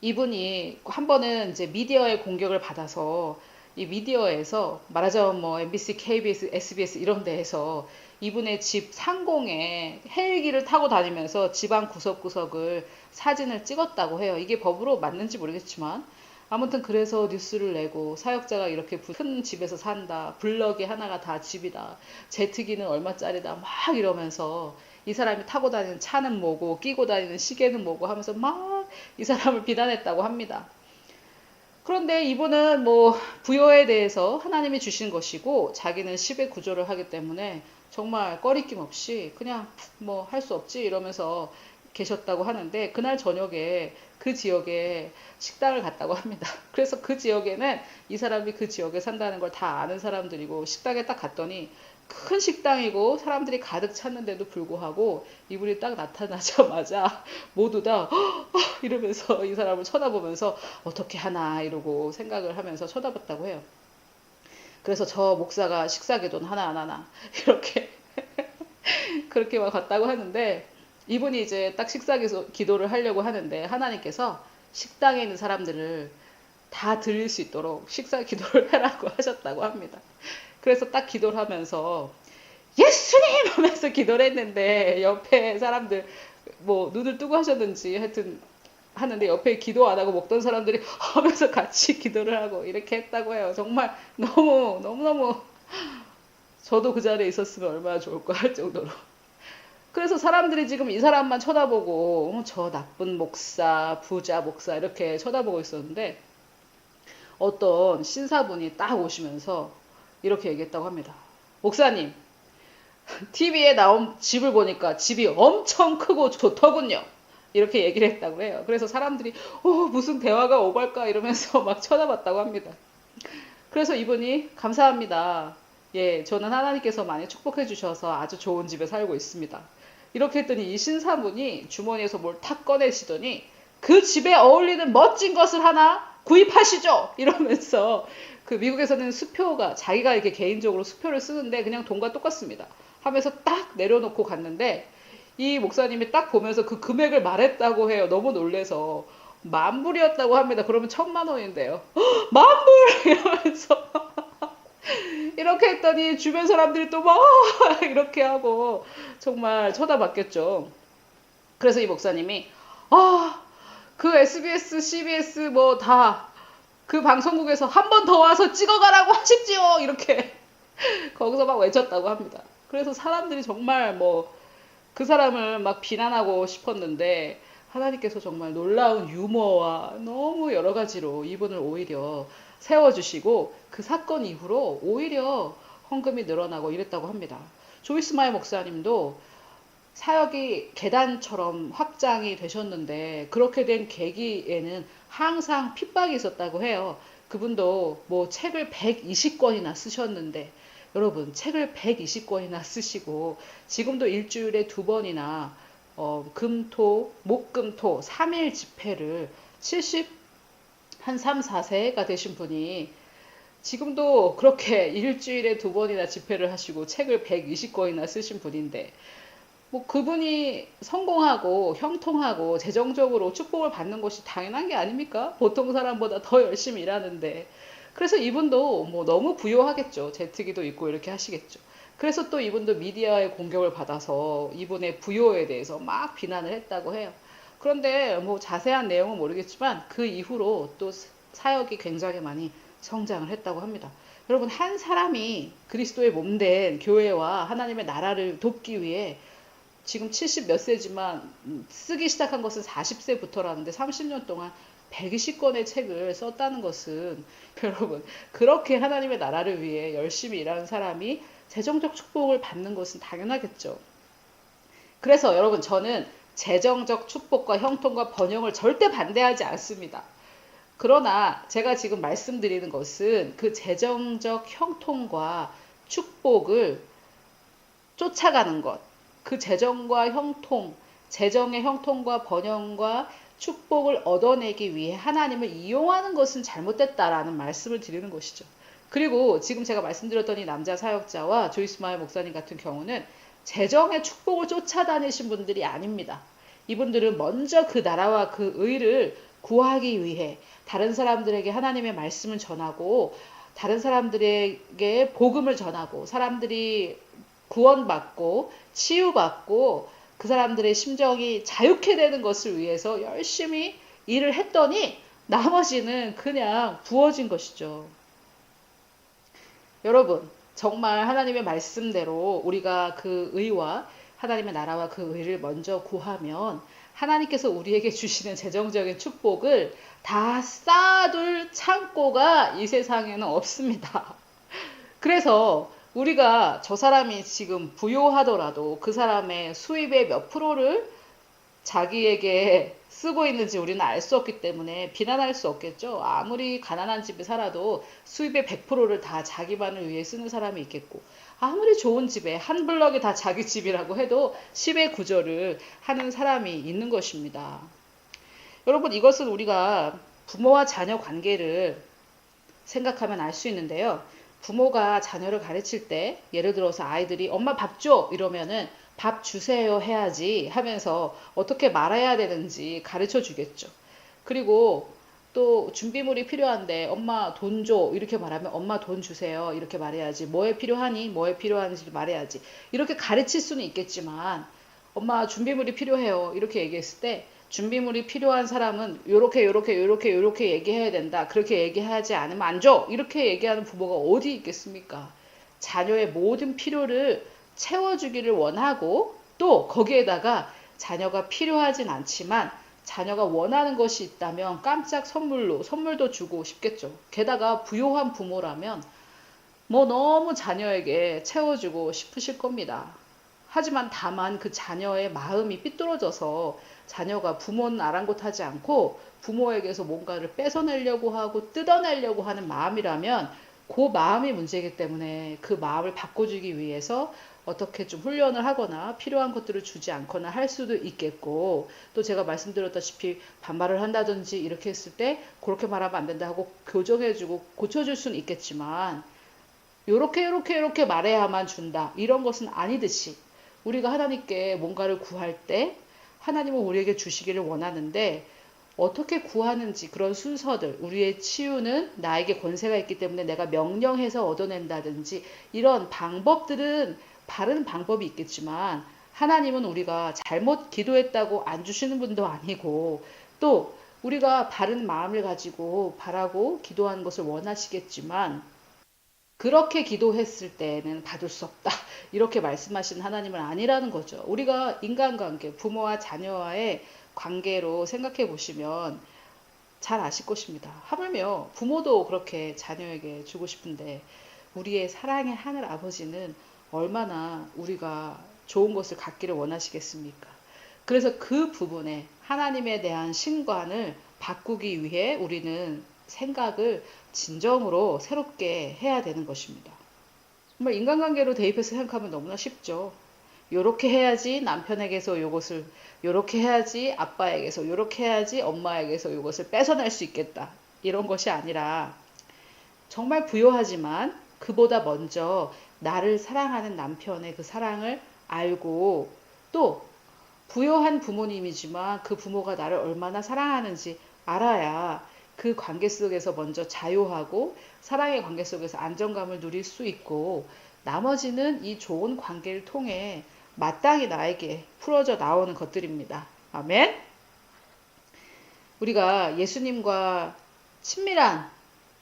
이분이 한 번은 이제 미디어의 공격을 받아서 이 미디어에서 말하자면 뭐 MBC, KBS, SBS 이런 데에서 이분의 집 상공에 헬기를 타고 다니면서 집안 구석구석을 사진을 찍었다고 해요. 이게 법으로 맞는지 모르겠지만 아무튼 그래서 뉴스를 내고 사역자가 이렇게 큰 집에서 산다. 블럭이 하나가 다 집이다. 제트기는 얼마짜리다. 막 이러면서 이 사람이 타고 다니는 차는 뭐고 끼고 다니는 시계는 뭐고 하면서 막 이 사람을 비난했다고 합니다. 그런데 이분은 뭐 부여에 대해서 하나님이 주신 것이고 자기는 10의 구조를 하기 때문에 정말 꺼리낌 없이 그냥 뭐 할 수 없지 이러면서 계셨다고 하는데, 그날 저녁에 그 지역에 식당을 갔다고 합니다. 그래서 그 지역에는 이 사람이 그 지역에 산다는 걸 다 아는 사람들이고, 식당에 딱 갔더니 큰 식당이고 사람들이 가득 찼는데도 불구하고 이분이 딱 나타나자마자 모두 다 이러면서 이 사람을 쳐다보면서 어떻게 하나 이러고 생각을 하면서 쳐다봤다고 해요. 그래서 저 목사가 식사기도는 하나 이렇게 그렇게만 갔다고 하는데, 이분이 이제 딱 식사기도를 하려고 하는데 하나님께서 식당에 있는 사람들을 다 들릴 수 있도록 식사기도를 하라고 하셨다고 합니다. 그래서 딱 기도를 하면서 예수님 하면서 기도를 했는데 옆에 사람들 뭐 눈을 뜨고 하셨는지 하여튼 하는데 옆에 기도 안 하고 먹던 사람들이 하면서 같이 기도를 하고 이렇게 했다고 해요. 정말 너무너무 저도 그 자리에 있었으면 얼마나 좋을까 할 정도로. 그래서 사람들이 지금 이 사람만 쳐다보고 저 나쁜 목사, 부자 목사 이렇게 쳐다보고 있었는데 어떤 신사분이 딱 오시면서 이렇게 얘기했다고 합니다. 목사님, TV에 나온 집을 보니까 집이 엄청 크고 좋더군요. 이렇게 얘기를 했다고 해요. 그래서 사람들이 무슨 대화가 오갈까 이러면서 막 쳐다봤다고 합니다. 그래서 이분이 감사합니다. 예, 저는 하나님께서 많이 축복해 주셔서 아주 좋은 집에 살고 있습니다. 이렇게 했더니 이 신사분이 주머니에서 뭘 탁 꺼내시더니 그 집에 어울리는 멋진 것을 하나 구입하시죠! 이러면서 그 미국에서는 수표가 자기가 이렇게 개인적으로 수표를 쓰는데 그냥 돈과 똑같습니다. 하면서 딱 내려놓고 갔는데 이 목사님이 딱 보면서 그 금액을 말했다고 해요. 너무 놀래서. 10,000불이었다고 합니다. 그러면 1,000,000원인데요. 10,000불! 이러면서 이렇게 했더니 주변 사람들이 또 막 이렇게 하고 정말 쳐다봤겠죠. 그래서 이 목사님이 그 SBS, CBS 뭐 다 그 방송국에서 한 번 더 와서 찍어가라고 하십시오. 이렇게 거기서 막 외쳤다고 합니다. 그래서 사람들이 정말 뭐 그 사람을 막 비난하고 싶었는데 하나님께서 정말 놀라운 유머와 너무 여러 가지로 이분을 오히려 세워주시고 그 사건 이후로 오히려 헌금이 늘어나고 이랬다고 합니다. 조이스 마이 목사님도 사역이 계단처럼 확장이 되셨는데 그렇게 된 계기에는 항상 핍박이 있었다고 해요. 그분도 뭐 책을 120권이나 쓰셨는데 여러분 책을 120권이나 쓰시고 지금도 일주일에 2번이나 금토, 목금토 3일 집회를 70한 3, 4세가 되신 분이 지금도 그렇게 일주일에 2번이나 집회를 하시고 책을 120권이나 쓰신 분인데 뭐 그분이 성공하고 형통하고 재정적으로 축복을 받는 것이 당연한 게 아닙니까? 보통 사람보다 더 열심히 일하는데. 그래서 이분도 뭐 너무 부유하겠죠. 제트기도 있고 이렇게 하시겠죠. 그래서 또 이분도 미디어의 공격을 받아서 이분의 부유에 대해서 막 비난을 했다고 해요. 그런데 뭐 자세한 내용은 모르겠지만 그 이후로 또 사역이 굉장히 많이 성장을 했다고 합니다. 여러분 한 사람이 그리스도의 몸된 교회와 하나님의 나라를 돕기 위해 지금 70 몇 세지만 쓰기 시작한 것은 40세부터라는데 30년 동안 120권의 책을 썼다는 것은 여러분 그렇게 하나님의 나라를 위해 열심히 일하는 사람이 재정적 축복을 받는 것은 당연하겠죠. 그래서 여러분 저는 재정적 축복과 형통과 번영을 절대 반대하지 않습니다. 그러나 제가 지금 말씀드리는 것은 그 재정적 형통과 축복을 쫓아가는 것, 그 재정과 형통, 재정의 형통과 번영과 축복을 얻어내기 위해 하나님을 이용하는 것은 잘못됐다라는 말씀을 드리는 것이죠. 그리고 지금 제가 말씀드렸던 이 남자 사역자와 조이스 마이 목사님 같은 경우는 재정의 축복을 쫓아다니신 분들이 아닙니다. 이분들은 먼저 그 나라와 그 의를 구하기 위해 다른 사람들에게 하나님의 말씀을 전하고 다른 사람들에게 복음을 전하고 사람들이 구원받고 치유받고 그 사람들의 심정이 자유케 되는 것을 위해서 열심히 일을 했더니 나머지는 그냥 부어진 것이죠. 여러분 정말 하나님의 말씀대로 우리가 그 의와 하나님의 나라와 그 의를 먼저 구하면 하나님께서 우리에게 주시는 재정적인 축복을 다 쌓아둘 창고가 이 세상에는 없습니다. 그래서 우리가 저 사람이 지금 부유하더라도 그 사람의 수입의 몇 프로를 자기에게 쓰고 있는지 우리는 알 수 없기 때문에 비난할 수 없겠죠. 아무리 가난한 집에 살아도 수입의 100%를 다 자기만을 위해 쓰는 사람이 있겠고 아무리 좋은 집에 한 블럭이 다 자기 집이라고 해도 10의 구절을 하는 사람이 있는 것입니다. 여러분 이것은 우리가 부모와 자녀 관계를 생각하면 알 수 있는데요. 부모가 자녀를 가르칠 때 예를 들어서 아이들이 엄마 밥 줘 이러면은 밥 주세요 해야지 하면서 어떻게 말해야 되는지 가르쳐 주겠죠. 그리고 또 준비물이 필요한데 엄마 돈 줘 이렇게 말하면 엄마 돈 주세요 이렇게 말해야지. 뭐에 필요하니 뭐에 필요한지 말해야지. 이렇게 가르칠 수는 있겠지만 엄마 준비물이 필요해요 이렇게 얘기했을 때 준비물이 필요한 사람은 요렇게 얘기해야 된다. 그렇게 얘기하지 않으면 안 줘. 이렇게 얘기하는 부모가 어디 있겠습니까? 자녀의 모든 필요를 채워주기를 원하고 또 거기에다가 자녀가 필요하진 않지만 자녀가 원하는 것이 있다면 깜짝 선물도 주고 싶겠죠. 게다가 부요한 부모라면 뭐 너무 자녀에게 채워주고 싶으실 겁니다. 하지만 다만 그 자녀의 마음이 삐뚤어져서 자녀가 부모는 아랑곳하지 않고 부모에게서 뭔가를 뺏어내려고 하고 뜯어내려고 하는 마음이라면 그 마음이 문제이기 때문에 그 마음을 바꿔주기 위해서 어떻게 좀 훈련을 하거나 필요한 것들을 주지 않거나 할 수도 있겠고, 또 제가 말씀드렸다시피 반말을 한다든지 이렇게 했을 때 그렇게 말하면 안 된다 하고 교정해주고 고쳐줄 수는 있겠지만 요렇게 말해야만 준다 이런 것은 아니듯이 우리가 하나님께 뭔가를 구할 때 하나님은 우리에게 주시기를 원하는데 어떻게 구하는지 그런 순서들, 우리의 치유는 나에게 권세가 있기 때문에 내가 명령해서 얻어낸다든지 이런 방법들은 바른 방법이 있겠지만 하나님은 우리가 잘못 기도했다고 안 주시는 분도 아니고 또 우리가 바른 마음을 가지고 바라고 기도하는 것을 원하시겠지만 그렇게 기도했을 때는 받을 수 없다. 이렇게 말씀하신 하나님은 아니라는 거죠. 우리가 인간관계, 부모와 자녀와의 관계로 생각해 보시면 잘 아실 것입니다. 하물며 부모도 그렇게 자녀에게 주고 싶은데 우리의 사랑의 하늘 아버지는 얼마나 우리가 좋은 것을 갖기를 원하시겠습니까? 그래서 그 부분에 하나님에 대한 신관을 바꾸기 위해 우리는 생각을 진정으로 새롭게 해야 되는 것입니다. 정말 인간관계로 대입해서 생각하면 너무나 쉽죠. 요렇게 해야지 남편에게서 요것을, 요렇게 해야지 아빠에게서, 요렇게 해야지 엄마에게서 요것을 뺏어낼 수 있겠다. 이런 것이 아니라 정말 부요하지만 그보다 먼저 나를 사랑하는 남편의 그 사랑을 알고 또 부요한 부모님이지만 그 부모가 나를 얼마나 사랑하는지 알아야 그 관계 속에서 먼저 자유하고 사랑의 관계 속에서 안정감을 누릴 수 있고 나머지는 이 좋은 관계를 통해 마땅히 나에게 풀어져 나오는 것들입니다. 아멘. 우리가 예수님과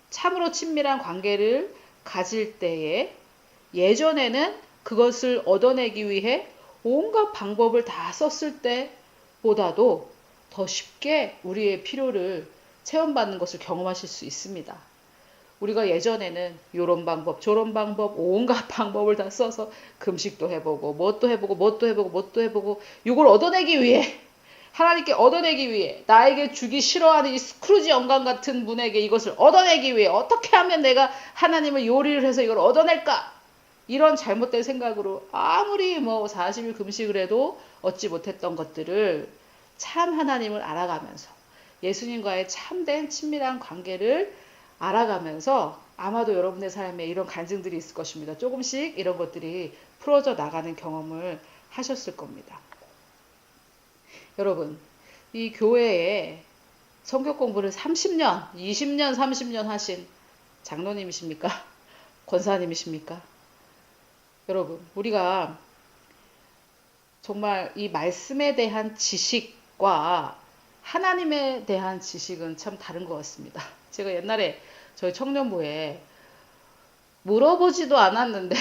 참으로 친밀한 관계를 가질 때에 예전에는 그것을 얻어내기 위해 온갖 방법을 다 썼을 때보다도 더 쉽게 우리의 필요를 체험받는 것을 경험하실 수 있습니다. 우리가 예전에는 요런 방법 저런 방법 온갖 방법을 다 써서 금식도 해보고 뭣도 해보고 이걸 얻어내기 위해 하나님께 얻어내기 위해 나에게 주기 싫어하는 이 스크루지 영감 같은 분에게 이것을 얻어내기 위해 어떻게 하면 내가 하나님을 요리를 해서 이걸 얻어낼까? 이런 잘못된 생각으로 아무리 40일 금식을 해도 얻지 못했던 것들을 참 하나님을 알아가면서 예수님과의 참된 친밀한 관계를 알아가면서 아마도 여러분의 삶에 이런 간증들이 있을 것입니다. 조금씩 이런 것들이 풀어져 나가는 경험을 하셨을 겁니다. 여러분, 이 교회에 성경 공부를 30년, 20년, 30년 하신 장로님이십니까? 권사님이십니까? 여러분, 우리가 정말 이 말씀에 대한 지식과 하나님에 대한 지식은 참 다른 것 같습니다. 제가 옛날에 저희 청년부에 물어보지도 않았는데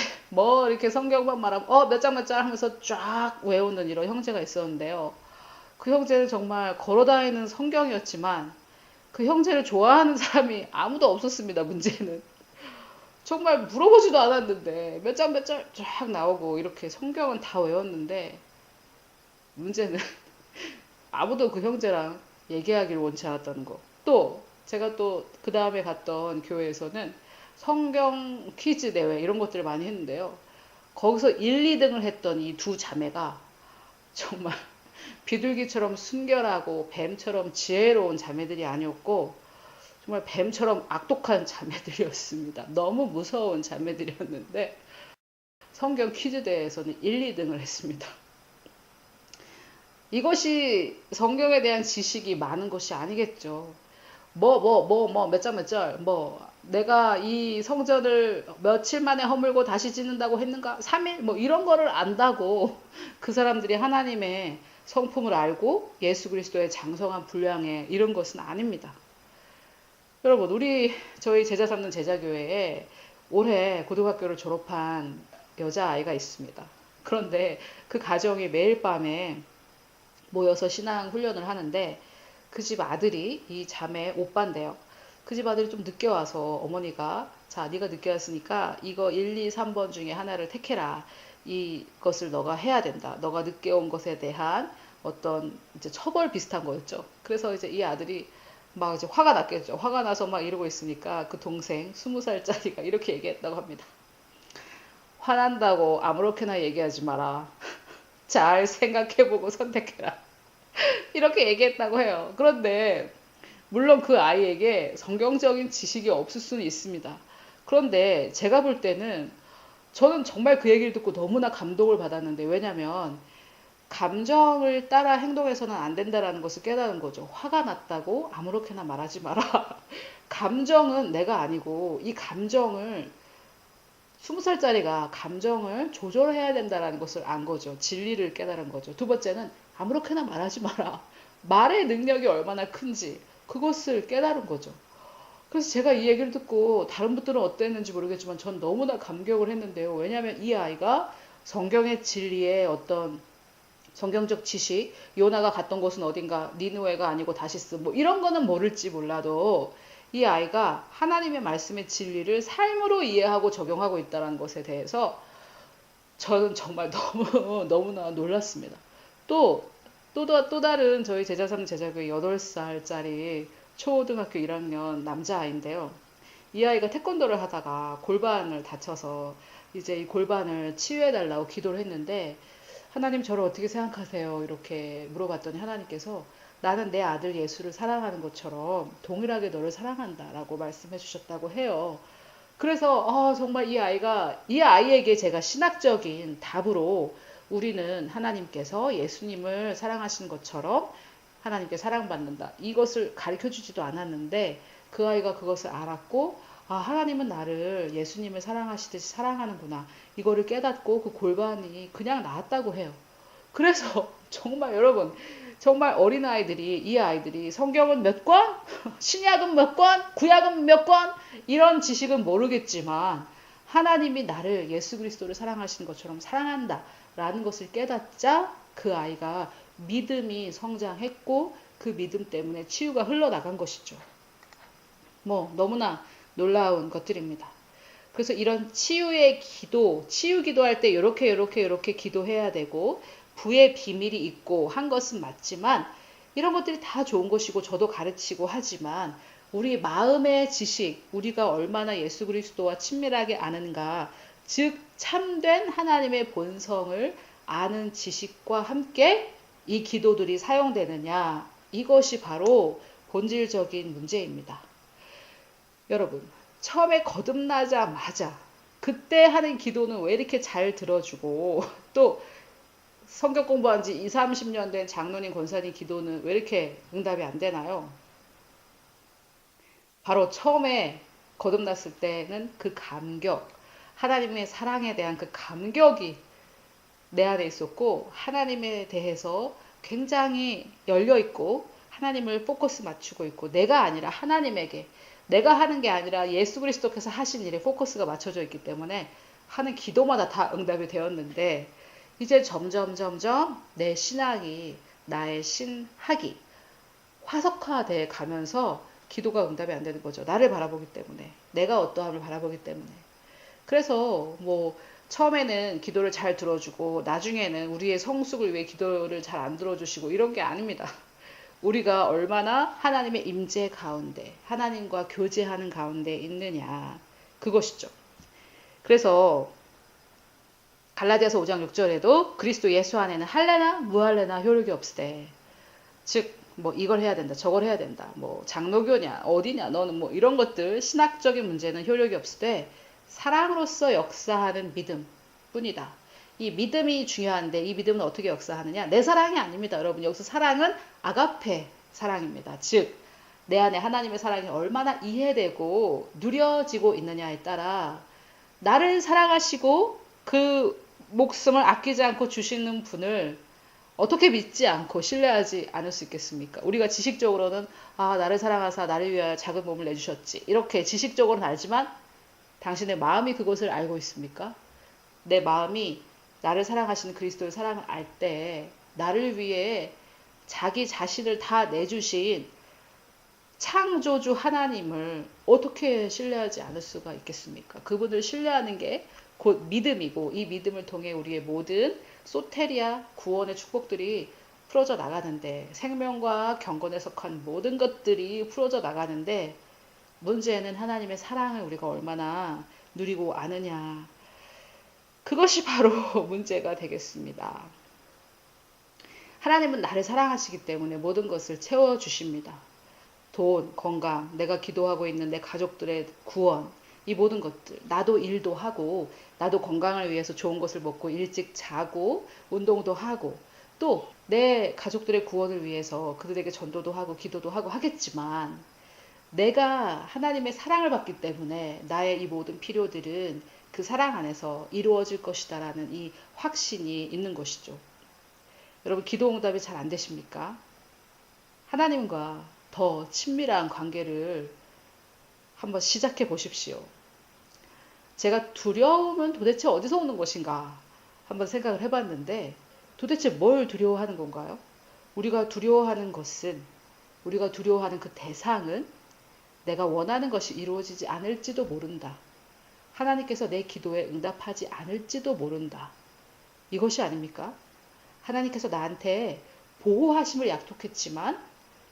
이렇게 성경만 말하면 몇 장 하면서 쫙 외우는 이런 형제가 있었는데요. 그 형제는 정말 걸어다니는 성경이었지만 그 형제를 좋아하는 사람이 아무도 없었습니다. 문제는. 정말 물어보지도 않았는데 몇 장 쫙 나오고 이렇게 성경은 다 외웠는데 문제는 아무도 그 형제랑 얘기하기를 원치 않았다는 거. 또 제가 또 그 다음에 갔던 교회에서는 성경 퀴즈 대회 이런 것들을 많이 했는데요. 거기서 1, 2등을 했던 이 두 자매가 정말 비둘기처럼 순결하고 뱀처럼 지혜로운 자매들이 아니었고 정말 뱀처럼 악독한 자매들이었습니다. 너무 무서운 자매들이었는데 성경 퀴즈 대회에서는 1, 2등을 했습니다. 이것이 성경에 대한 지식이 많은 것이 아니겠죠. 몇 장, 내가 이 성전을 며칠 만에 허물고 다시 짓는다고 했는가? 3일? 이런 거를 안다고 그 사람들이 하나님의 성품을 알고 예수 그리스도의 장성한 분량에 이런 것은 아닙니다. 여러분, 저희 제자 삼는 제자교회에 올해 고등학교를 졸업한 여자아이가 있습니다. 그런데 그 가정이 매일 밤에 모여서 신앙 훈련을 하는데 그 집 아들이 이 자매 오빠인데요. 그 집 아들이 좀 늦게 와서 어머니가 자, 네가 늦게 왔으니까 이거 1, 2, 3번 중에 하나를 택해라. 이것을 너가 해야 된다. 너가 늦게 온 것에 대한 어떤 이제 처벌 비슷한 거였죠. 그래서 이제 이 아들이 막 이제 화가 났겠죠. 화가 나서 막 이러고 있으니까 그 동생 20살짜리가 이렇게 얘기했다고 합니다. 화난다고 아무렇게나 얘기하지 마라. 잘 생각해보고 선택해라. 이렇게 얘기했다고 해요. 그런데 물론 그 아이에게 성경적인 지식이 없을 수는 있습니다. 그런데 제가 볼 때는 저는 정말 그 얘기를 듣고 너무나 감동을 받았는데 왜냐면 감정을 따라 행동해서는 안 된다라는 것을 깨달은 거죠. 화가 났다고 아무렇게나 말하지 마라. 감정은 내가 아니고 이 감정을 20살짜리가 감정을 조절해야 된다는 것을 안 거죠. 진리를 깨달은 거죠. 두 번째는 아무렇게나 말하지 마라. 말의 능력이 얼마나 큰지 그것을 깨달은 거죠. 그래서 제가 이 얘기를 듣고 다른 분들은 어땠는지 모르겠지만 전 너무나 감격을 했는데요. 왜냐하면 이 아이가 성경의 진리의 어떤 성경적 지식, 요나가 갔던 곳은 어딘가, 니느웨가 아니고 다시스, 뭐 이런 거는 모를지 몰라도 이 아이가 하나님의 말씀의 진리를 삶으로 이해하고 적용하고 있다는 것에 대해서 저는 정말 너무나 놀랐습니다. 또 다른 저희 제자삼 제자교회 8살짜리 초등학교 1학년 남자아이인데요. 이 아이가 태권도를 하다가 골반을 다쳐서 이제 이 골반을 치유해달라고 기도를 했는데 하나님 저를 어떻게 생각하세요? 이렇게 물어봤더니 하나님께서 나는 내 아들 예수를 사랑하는 것처럼 동일하게 너를 사랑한다 라고 말씀해 주셨다고 해요. 그래서 정말 이 아이에게 제가 신학적인 답으로 우리는 하나님께서 예수님을 사랑하시는 것처럼 하나님께 사랑받는다. 이것을 가르쳐 주지도 않았는데 그 아이가 그것을 알았고 하나님은 나를 예수님을 사랑하시듯이 사랑하는구나. 이거를 깨닫고 그 골반이 그냥 나았다고 해요. 그래서 정말 여러분 정말 어린아이들이 이 아이들이 성경은 몇 권? 신약은 몇 권? 구약은 몇 권? 이런 지식은 모르겠지만 하나님이 나를 예수 그리스도를 사랑하시는 것처럼 사랑한다 라는 것을 깨닫자 그 아이가 믿음이 성장했고 그 믿음 때문에 치유가 흘러나간 것이죠. 너무나 놀라운 것들입니다. 그래서 이런 치유의 기도, 치유 기도할 때 이렇게 기도해야 되고 부의 비밀이 있고 한 것은 맞지만 이런 것들이 다 좋은 것이고 저도 가르치고 하지만 우리 마음의 지식, 우리가 얼마나 예수 그리스도와 친밀하게 아는가, 즉 참된 하나님의 본성을 아는 지식과 함께 이 기도들이 사용되느냐, 이것이 바로 본질적인 문제입니다. 여러분, 처음에 거듭나자마자 그때 하는 기도는 왜 이렇게 잘 들어주고 또 성경 공부한 지 20, 30년 된 장로님, 권사님 기도는 왜 이렇게 응답이 안 되나요? 바로 처음에 거듭났을 때는 그 감격, 하나님의 사랑에 대한 그 감격이 내 안에 있었고 하나님에 대해서 굉장히 열려있고 하나님을 포커스 맞추고 있고 내가 아니라 하나님에게 내가 하는 게 아니라 예수 그리스도께서 하신 일에 포커스가 맞춰져 있기 때문에 하는 기도마다 다 응답이 되었는데 이제 점점 내 신앙이 나의 신학이 화석화돼 가면서 기도가 응답이 안 되는 거죠. 나를 바라보기 때문에 내가 어떠함을 바라보기 때문에 그래서 처음에는 기도를 잘 들어주고 나중에는 우리의 성숙을 위해 기도를 잘 안 들어주시고 이런 게 아닙니다. 우리가 얼마나 하나님의 임재 가운데 하나님과 교제하는 가운데 있느냐 그것이죠. 그래서 갈라디아서 5장 6절에도 그리스도 예수 안에는 할래나 무할래나 효력이 없으되 즉 이걸 해야 된다 저걸 해야 된다 장로교냐 어디냐 너는 이런 것들 신학적인 문제는 효력이 없으되 사랑으로서 역사하는 믿음 뿐이다. 이 믿음이 중요한데 이 믿음은 어떻게 역사하느냐? 내 사랑이 아닙니다. 여러분 여기서 사랑은 아가페 사랑입니다. 즉 내 안에 하나님의 사랑이 얼마나 이해되고 누려지고 있느냐에 따라 나를 사랑하시고 그 목숨을 아끼지 않고 주시는 분을 어떻게 믿지 않고 신뢰하지 않을 수 있겠습니까? 우리가 지식적으로는 나를 사랑하사 나를 위하여 작은 몸을 내주셨지. 이렇게 지식적으로는 알지만 당신의 마음이 그것을 알고 있습니까? 내 마음이 나를 사랑하시는 그리스도의 사랑을 알 때 나를 위해 자기 자신을 다 내주신 창조주 하나님을 어떻게 신뢰하지 않을 수가 있겠습니까? 그분을 신뢰하는 게 곧 믿음이고 이 믿음을 통해 우리의 모든 소테리아 구원의 축복들이 풀어져 나가는데 생명과 경건에 속한 모든 것들이 풀어져 나가는데 문제는 하나님의 사랑을 우리가 얼마나 누리고 아느냐. 그것이 바로 문제가 되겠습니다. 하나님은 나를 사랑하시기 때문에 모든 것을 채워주십니다. 돈, 건강, 내가 기도하고 있는 내 가족들의 구원, 이 모든 것들. 나도 일도 하고, 나도 건강을 위해서 좋은 것을 먹고 일찍 자고, 운동도 하고, 또 내 가족들의 구원을 위해서 그들에게 전도도 하고 기도도 하고 하겠지만, 내가 하나님의 사랑을 받기 때문에 나의 이 모든 필요들은 그 사랑 안에서 이루어질 것이다라는 이 확신이 있는 것이죠. 여러분, 기도 응답이 잘 안 되십니까? 하나님과 더 친밀한 관계를 한번 시작해 보십시오. 제가 두려움은 도대체 어디서 오는 것인가 한번 생각을 해봤는데 도대체 뭘 두려워하는 건가요? 우리가 두려워하는 것은, 우리가 두려워하는 그 대상은 내가 원하는 것이 이루어지지 않을지도 모른다. 하나님께서 내 기도에 응답하지 않을지도 모른다. 이것이 아닙니까? 하나님께서 나한테 보호하심을 약속했지만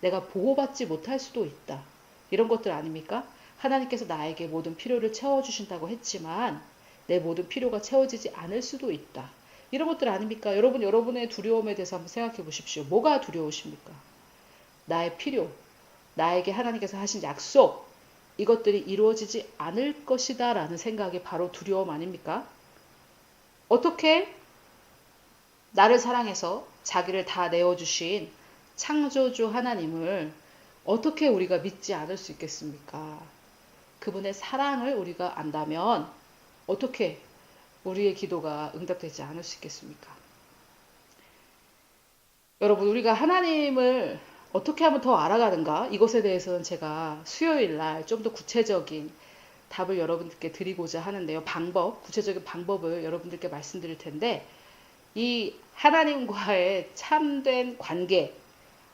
내가 보호받지 못할 수도 있다. 이런 것들 아닙니까? 하나님께서 나에게 모든 필요를 채워주신다고 했지만 내 모든 필요가 채워지지 않을 수도 있다. 이런 것들 아닙니까? 여러분, 여러분의 두려움에 대해서 한번 생각해 보십시오. 뭐가 두려우십니까? 나의 필요, 나에게 하나님께서 하신 약속, 이것들이 이루어지지 않을 것이다 라는 생각이 바로 두려움 아닙니까? 어떻게 나를 사랑해서 자기를 다 내어주신 창조주 하나님을 어떻게 우리가 믿지 않을 수 있겠습니까? 그분의 사랑을 우리가 안다면 어떻게 우리의 기도가 응답되지 않을 수 있겠습니까? 여러분, 우리가 하나님을 어떻게 하면 더 알아가는가? 이것에 대해서는 제가 수요일 날 좀 더 구체적인 답을 여러분들께 드리고자 하는데요. 구체적인 방법을 여러분들께 말씀드릴 텐데, 이 하나님과의 참된 관계,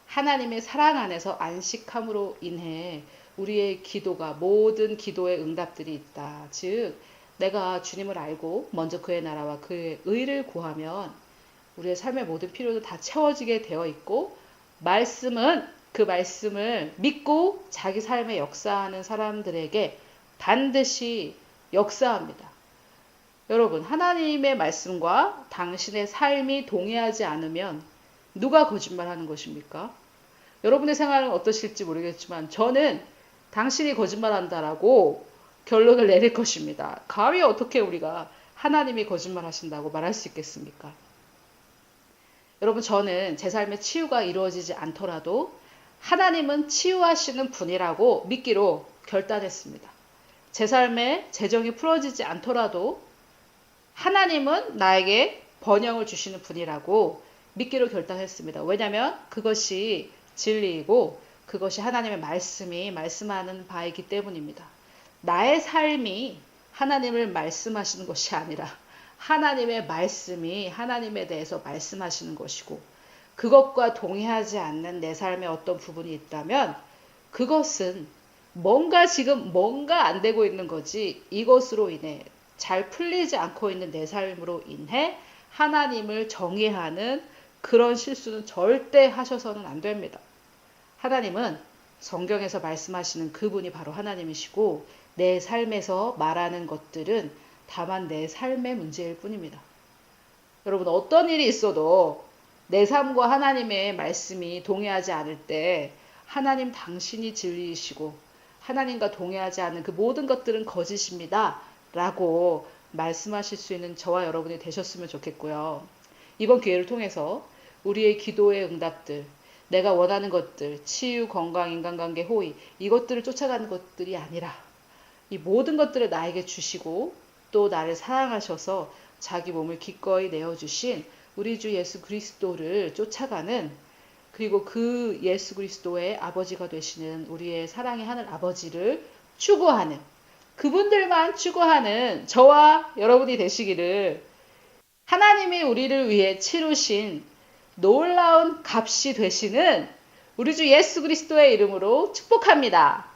하나님의 사랑 안에서 안식함으로 인해 우리의 기도가, 모든 기도의 응답들이 있다. 즉, 내가 주님을 알고 먼저 그의 나라와 그의 의를 구하면 우리의 삶의 모든 필요도 다 채워지게 되어 있고, 그 말씀을 믿고 자기 삶에 역사하는 사람들에게 반드시 역사합니다. 여러분, 하나님의 말씀과 당신의 삶이 동의하지 않으면 누가 거짓말하는 것입니까? 여러분의 생활은 어떠실지 모르겠지만 저는 당신이 거짓말한다라고 결론을 내릴 것입니다. 감히 어떻게 우리가 하나님이 거짓말하신다고 말할 수 있겠습니까? 여러분, 저는 제 삶의 치유가 이루어지지 않더라도 하나님은 치유하시는 분이라고 믿기로 결단했습니다. 제 삶의 재정이 풀어지지 않더라도 하나님은 나에게 번영을 주시는 분이라고 믿기로 결단했습니다. 왜냐하면 그것이 진리이고 그것이 하나님의 말씀이 말씀하는 바이기 때문입니다. 나의 삶이 하나님을 말씀하시는 것이 아니라 하나님의 말씀이 하나님에 대해서 말씀하시는 것이고, 그것과 동의하지 않는 내 삶의 어떤 부분이 있다면 그것은 뭔가 안 되고 있는 거지, 이것으로 인해 잘 풀리지 않고 있는 내 삶으로 인해 하나님을 정의하는 그런 실수는 절대 하셔서는 안 됩니다. 하나님은 성경에서 말씀하시는 그분이 바로 하나님이시고, 내 삶에서 말하는 것들은 다만 내 삶의 문제일 뿐입니다. 여러분, 어떤 일이 있어도 내 삶과 하나님의 말씀이 동의하지 않을 때 하나님 당신이 진리이시고 하나님과 동의하지 않는 그 모든 것들은 거짓입니다 라고 말씀하실 수 있는 저와 여러분이 되셨으면 좋겠고요. 이번 기회를 통해서 우리의 기도의 응답들, 내가 원하는 것들, 치유, 건강, 인간관계, 호의, 이것들을 쫓아가는 것들이 아니라 이 모든 것들을 나에게 주시고 또 나를 사랑하셔서 자기 몸을 기꺼이 내어주신 우리 주 예수 그리스도를 쫓아가는, 그리고 그 예수 그리스도의 아버지가 되시는 우리의 사랑의 하늘 아버지를 추구하는, 그분들만 추구하는 저와 여러분이 되시기를, 하나님이 우리를 위해 치르신 놀라운 값이 되시는 우리 주 예수 그리스도의 이름으로 축복합니다.